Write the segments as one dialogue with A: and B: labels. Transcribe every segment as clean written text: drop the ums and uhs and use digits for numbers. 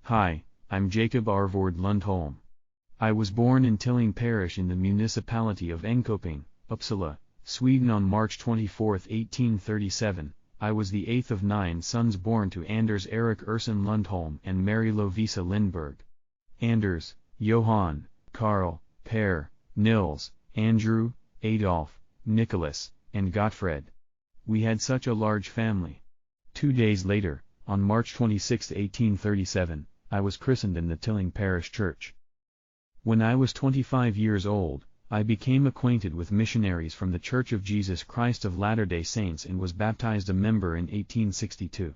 A: Hi, I'm Jacob Arvord Lundholm. I was born in Tilling Parish in the municipality of Enköping, Uppsala, Sweden on March 24, 1837. I was the eighth of 9 sons born to Anders Erik Ursen Lundholm and Mary Lovisa Lindberg. Anders, Johan, Karl, Per, Nils, Andrew, Adolf, Nicholas, and Gottfred. We had such a large family. 2 days later, on March 26, 1837, I was christened in the Tilling Parish Church. When I was 25 years old, I became acquainted with missionaries from the Church of Jesus Christ of Latter-day Saints and was baptized a member in 1862.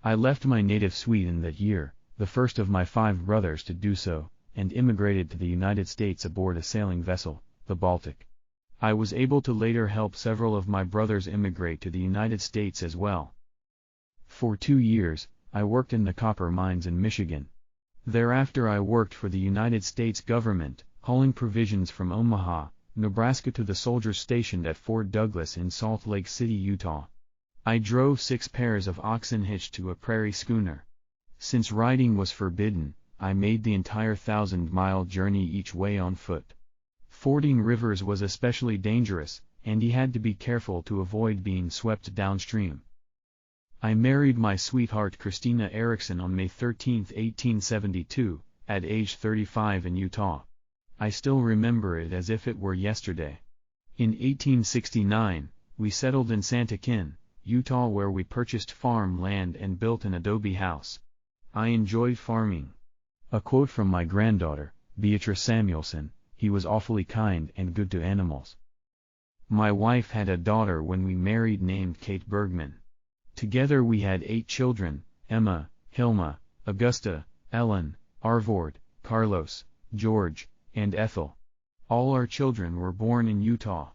A: I left my native Sweden that year, the first of my 5 brothers to do so, and immigrated to the United States aboard a sailing vessel, the Baltic. I was able to later help several of my brothers immigrate to the United States as well. For 2 years, I worked in the copper mines in Michigan. Thereafter I worked for the United States government, hauling provisions from Omaha, Nebraska to the soldiers stationed at Fort Douglas in Salt Lake City, Utah. I drove 6 pairs of oxen hitched to a prairie schooner. Since riding was forbidden, I made the entire 1,000-mile journey each way on foot. Fording rivers was especially dangerous, and he had to be careful to avoid being swept downstream. I married my sweetheart Christina Erickson on May 13, 1872, at age 35 in Utah. I still remember it as if it were yesterday. In 1869, we settled in Santakin, Utah, where we purchased farm land and built an adobe house. I enjoyed farming. A quote from my granddaughter, Beatrice Samuelson: "He was awfully kind and good to animals." My wife had a daughter when we married named Kate Bergman. Together we had 8 children: Emma, Hilma, Augusta, Ellen, Arvord, Carlos, George, and Ethel. All our children were born in Utah.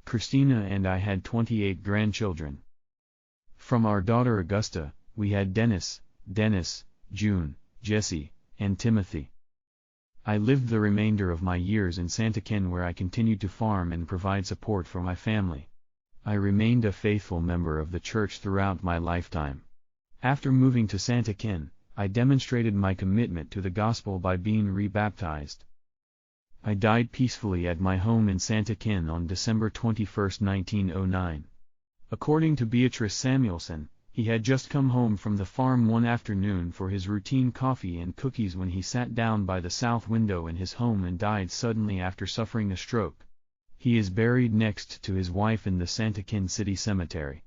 A: Christina and I had 28 grandchildren. From our daughter Augusta, we had Dennis, June, Jesse, and Timothy. I lived the remainder of my years in Santakin, where I continued to farm and provide support for my family. I remained a faithful member of the church throughout my lifetime. After moving to Santakin, I demonstrated my commitment to the gospel by being rebaptized. I died peacefully at my home in Santakin on December 21, 1909. According to Beatrice Samuelson, he had just come home from the farm one afternoon for his routine coffee and cookies when he sat down by the south window in his home and died suddenly after suffering a stroke. He is buried next to his wife in the Santakin City Cemetery.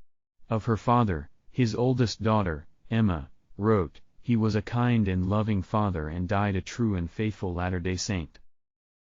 A: Of her father, his oldest daughter, Emma, wrote, "He was a kind and loving father and died a true and faithful Latter-day Saint."